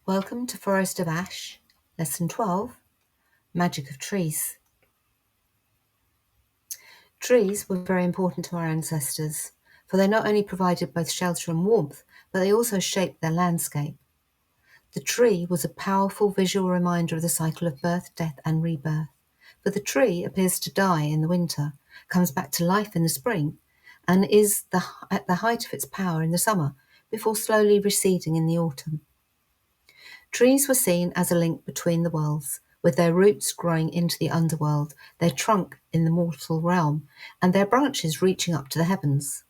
Welcome to Forest of Ash, Lesson 12, Magic of Trees. Trees were very important to our ancestors, for they not only provided both shelter and warmth, but they also shaped their landscape. The tree was a powerful visual reminder of the cycle of birth, death, and rebirth, for the tree appears to die in the winter, comes back to life in the spring, and is at the height of its power in the summer, before slowly receding in the autumn. Trees were seen as a link between the worlds, with their roots growing into the underworld, their trunk in the mortal realm, and their branches reaching up to the heavens.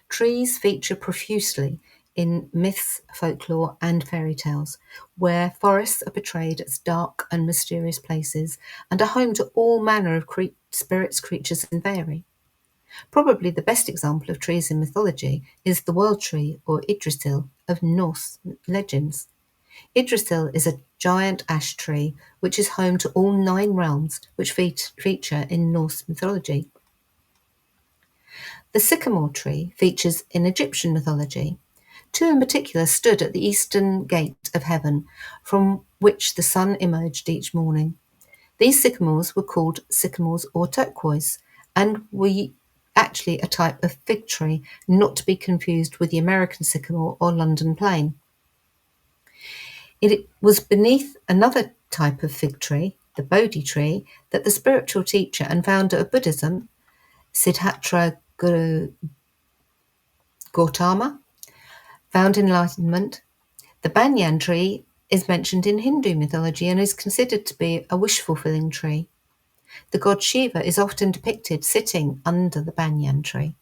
Trees feature profusely in myths, folklore, and fairy tales, where forests are portrayed as dark and mysterious places and are home to all manner of spirits, creatures, and fairy. Probably the best example of trees in mythology is the World Tree, or Yggdrasil, of Norse legends. Yggdrasil is a giant ash tree which is home to all 9 realms which feature in Norse mythology. The sycamore tree features in Egyptian mythology. 2 in particular stood at the eastern gate of heaven, from which the sun emerged each morning. These sycamores were called sycamores or turquoise, and were actually a type of fig tree, not to be confused with the American sycamore or London plane. It was beneath another type of fig tree, the Bodhi tree, that the spiritual teacher and founder of Buddhism, Siddhartha Gautama, found enlightenment. The banyan tree is mentioned in Hindu mythology and is considered to be a wish-fulfilling tree. The god Shiva is often depicted sitting under the banyan tree.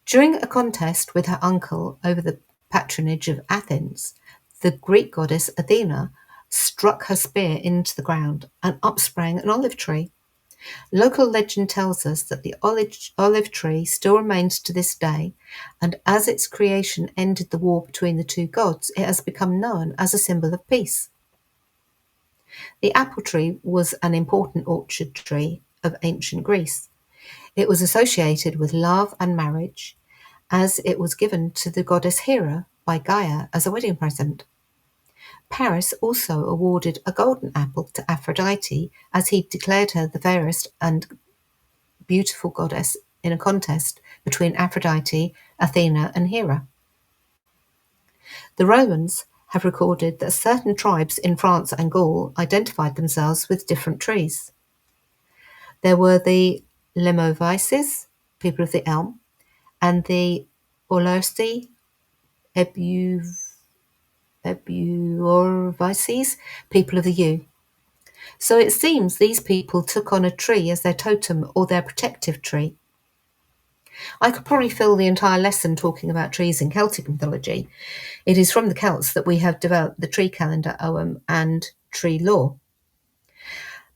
During a contest with her uncle over the patronage of Athens, the Greek goddess Athena struck her spear into the ground and up sprang an olive tree. Local legend tells us that the olive tree still remains to this day, and as its creation ended the war between the 2 gods, it has become known as a symbol of peace. The apple tree was an important orchard tree of ancient Greece. It was associated with love and marriage, as it was given to the goddess Hera by Gaia as a wedding present. Paris also awarded a golden apple to Aphrodite, as he declared her the fairest and beautiful goddess in a contest between Aphrodite, Athena, and Hera. The Romans have recorded that certain tribes in France and Gaul identified themselves with different trees. There were the Lemovices, people of the elm, and the Aulursi Ebuorvices, people of the yew. So it seems these people took on a tree as their totem or their protective tree. I could probably fill the entire lesson talking about trees in Celtic mythology. It is from the Celts that we have developed the tree calendar Ogham and tree lore.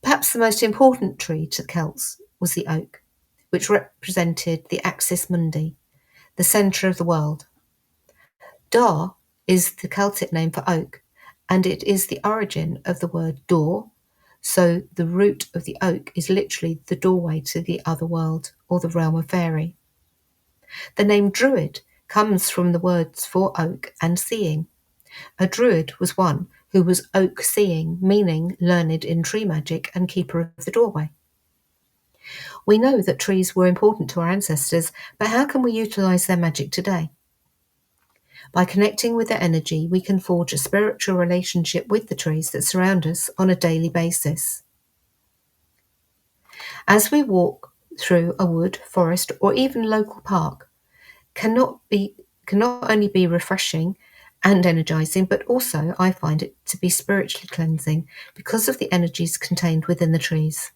Perhaps the most important tree to the Celts was the oak, which represented the axis mundi, the centre of the world. Dar is the Celtic name for oak, and it is the origin of the word door, so the root of the oak is literally the doorway to the other world, or the realm of fairy. The name Druid comes from the words for oak and seeing. A Druid was one who was oak seeing, meaning learned in tree magic and keeper of the doorway. We know that trees were important to our ancestors, but how can we utilise their magic today? By connecting with their energy, we can forge a spiritual relationship with the trees that surround us on a daily basis. As we walk through a wood, forest, or even local park, cannot only be refreshing and energizing, but also I find it to be spiritually cleansing because of the energies contained within the trees.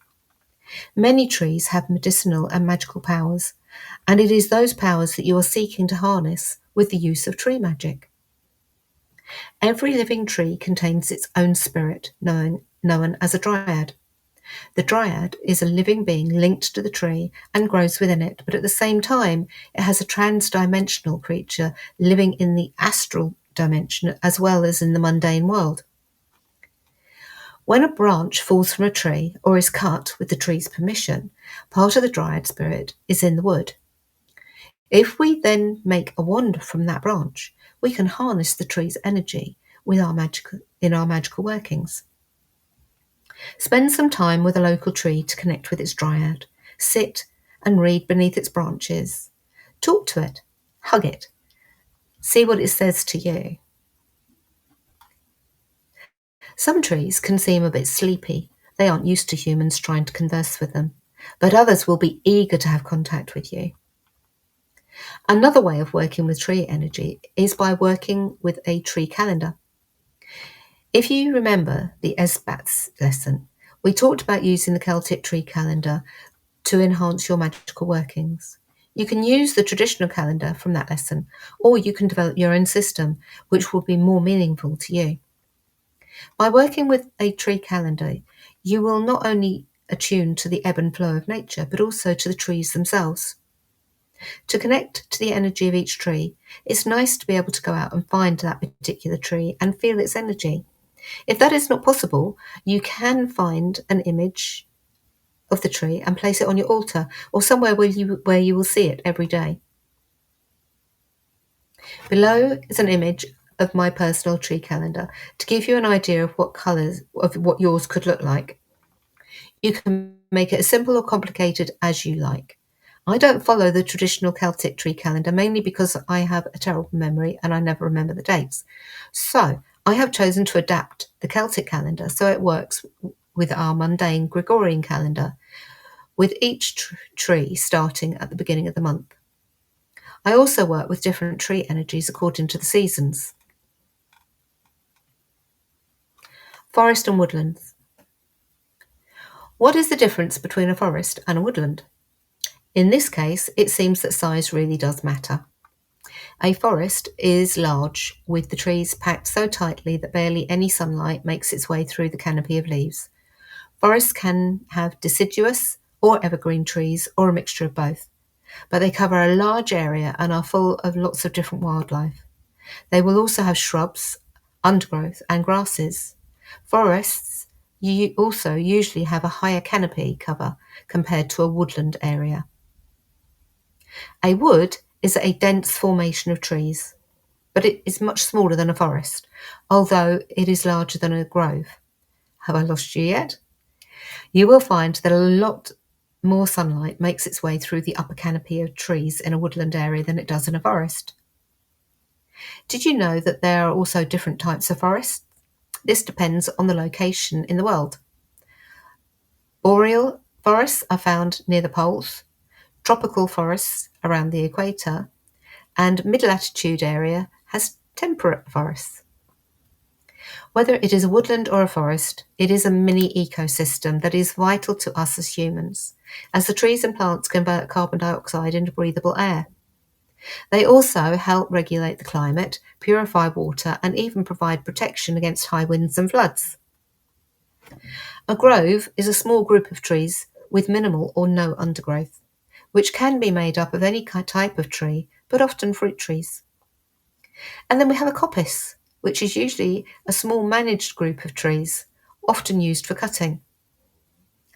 Many trees have medicinal and magical powers, and it is those powers that you are seeking to harness with the use of tree magic. Every living tree contains its own spirit, known as a dryad. The dryad is a living being linked to the tree and grows within it, but at the same time, it has a trans-dimensional creature living in the astral dimension as well as in the mundane world. When a branch falls from a tree or is cut with the tree's permission, part of the dryad spirit is in the wood. If we then make a wand from that branch, we can harness the tree's energy with in our magical workings. Spend some time with a local tree to connect with its dryad. Sit and read beneath its branches. Talk to it. Hug it. See what it says to you. Some trees can seem a bit sleepy. They aren't used to humans trying to converse with them, but others will be eager to have contact with you. Another way of working with tree energy is by working with a tree calendar. If you remember the Esbats lesson, we talked about using the Celtic tree calendar to enhance your magical workings. You can use the traditional calendar from that lesson, or you can develop your own system, which will be more meaningful to you. By working with a tree calendar, you will not only attune to the ebb and flow of nature, but also to the trees themselves. To connect to the energy of each tree, it's nice to be able to go out and find that particular tree and feel its energy. If that is not possible, you can find an image of the tree and place it on your altar or somewhere where you will see it every day. Below is an image of my personal tree calendar to give you an idea of what yours could look like. You can make it as simple or complicated as you like. I don't follow the traditional Celtic tree calendar mainly because I have a terrible memory and I never remember the dates. So I have chosen to adapt the Celtic calendar so it works with our mundane Gregorian calendar, with each tree starting at the beginning of the month. I also work with different tree energies according to the seasons. Forest and woodlands. What is the difference between a forest and a woodland? In this case, it seems that size really does matter. A forest is large, with the trees packed so tightly that barely any sunlight makes its way through the canopy of leaves. Forests can have deciduous or evergreen trees, or a mixture of both, but they cover a large area and are full of lots of different wildlife. They will also have shrubs, undergrowth, and grasses. Forests also usually have a higher canopy cover compared to a woodland area. A wood is a dense formation of trees, but it is much smaller than a forest, although it is larger than a grove. Have I lost you yet? You will find that a lot more sunlight makes its way through the upper canopy of trees in a woodland area than it does in a forest. Did you know that there are also different types of forests? This depends on the location in the world. Boreal forests are found near the poles, tropical forests around the equator, and mid-latitude area has temperate forests. Whether it is a woodland or a forest, it is a mini ecosystem that is vital to us as humans, as the trees and plants convert carbon dioxide into breathable air. They also help regulate the climate, purify water, and even provide protection against high winds and floods. A grove is a small group of trees with minimal or no undergrowth, which can be made up of any type of tree, but often fruit trees. And then we have a coppice, which is usually a small managed group of trees, often used for cutting.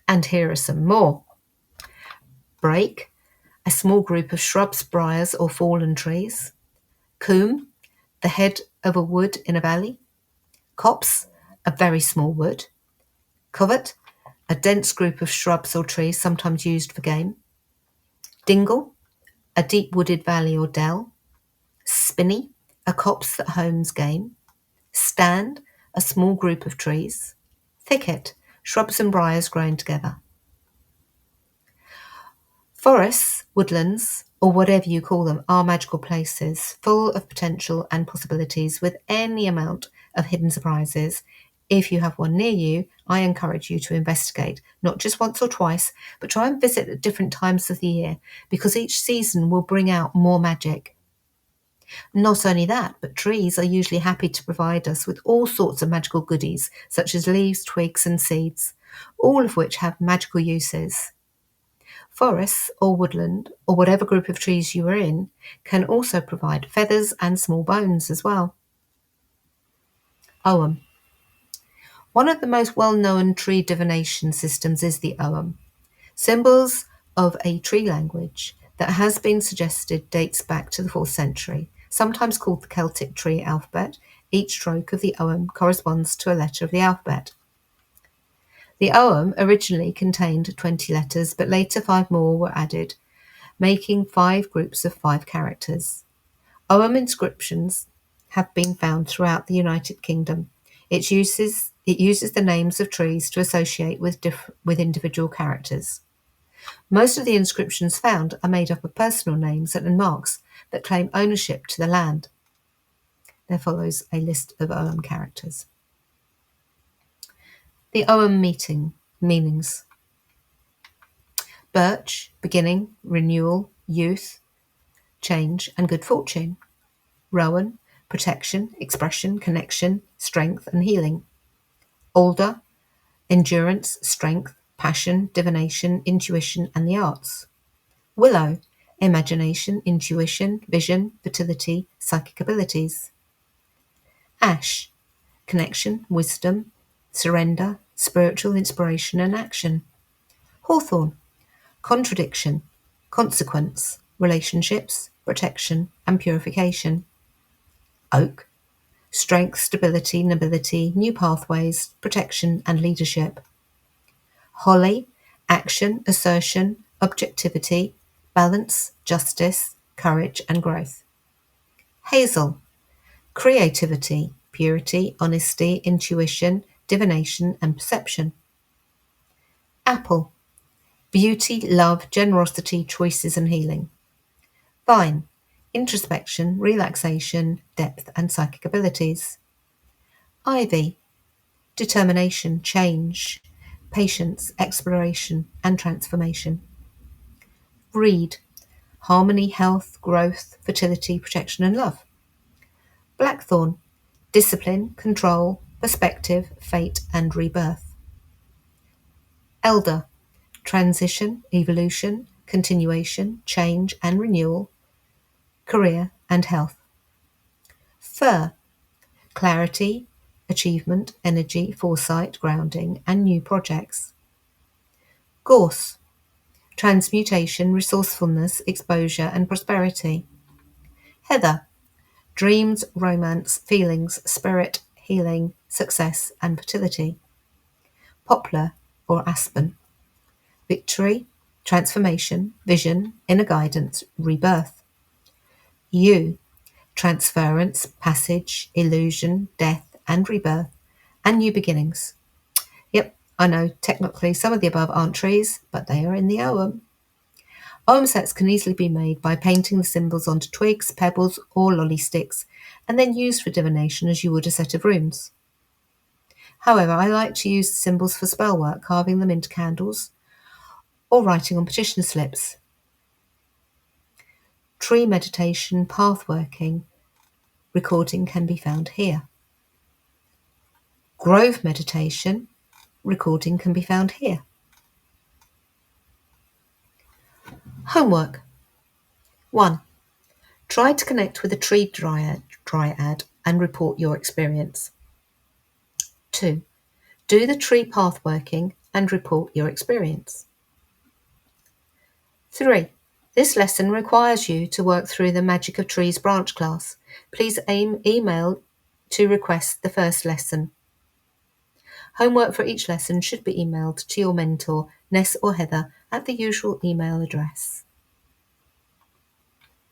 And here are some more. Brake, a small group of shrubs, briars, or fallen trees. Coombe, the head of a wood in a valley. Copse, a very small wood. Covert, a dense group of shrubs or trees sometimes used for game. Dingle, a deep wooded valley or dell. Spinney, a copse that homes game. Stand, a small group of trees. Thicket, shrubs and briars growing together. Forests, woodlands, or whatever you call them, are magical places full of potential and possibilities with any amount of hidden surprises. If you have one near you, I encourage you to investigate, not just once or twice, but try and visit at different times of the year, because each season will bring out more magic. Not only that, but trees are usually happy to provide us with all sorts of magical goodies, such as leaves, twigs, and seeds, all of which have magical uses. Forests or woodland, or whatever group of trees you are in, can also provide feathers and small bones as well. Ogham. One of the most well-known tree divination systems is the Ogham. Symbols of a tree language, that has been suggested dates back to the 4th century, sometimes called the Celtic tree alphabet. Each stroke of the ogham corresponds to a letter of the alphabet. The ogham originally contained 20 letters, but later 5 more were added, making 5 groups of 5 characters. Ogham inscriptions have been found throughout the United Kingdom. It uses the names of trees to associate with individual characters. Most of the inscriptions found are made up of personal names and marks that claim ownership to the land. There follows a list of Ogham characters. The Ogham meanings. Birch, beginning, renewal, youth, change, and good fortune. Rowan, protection, expression, connection, strength, and healing. Alder, endurance, strength, passion, divination, intuition, and the arts. Willow, imagination, intuition, vision, fertility, psychic abilities. Ash, connection, wisdom, surrender, spiritual inspiration and action. Hawthorn, contradiction, consequence, relationships, protection, and purification. Oak, strength, stability, nobility, new pathways, protection, and leadership. Holly, action, assertion, objectivity, balance, justice, courage, and growth. Hazel, creativity, purity, honesty, intuition, divination, and perception. Apple, beauty, love, generosity, choices, and healing. Vine, introspection, relaxation, depth, and psychic abilities. Ivy, determination, change, patience, exploration, and transformation. Reed, harmony, health, growth, fertility, protection, and love. Blackthorn, discipline, control, perspective, fate, and rebirth. Elder, transition, evolution, continuation, change, and renewal, career, and health. Fir, clarity, achievement, energy, foresight, grounding, and new projects. Gorse, transmutation, resourcefulness, exposure, and prosperity. Heather, dreams, romance, feelings, spirit, healing, success, and fertility. Poplar or aspen, victory, transformation, vision, inner guidance, rebirth. Yew, transference, passage, illusion, death, and rebirth, and new beginnings. Yep, I know technically some of the above aren't trees, but they are in the ogham. Ogham sets can easily be made by painting the symbols onto twigs, pebbles, or lolly sticks, and then used for divination as you would a set of runes. However, I like to use the symbols for spell work, carving them into candles, or writing on petition slips. Tree meditation, path working, recording can be found here. Grove meditation, recording can be found here. Homework. 1. Try to connect with a tree dryad and report your experience. 2. Do the tree path working and report your experience. 3. This lesson requires you to work through the Magic of Trees branch class. Please email to request the first lesson. Homework for each lesson should be emailed to your mentor, Ness or Heather, at the usual email address.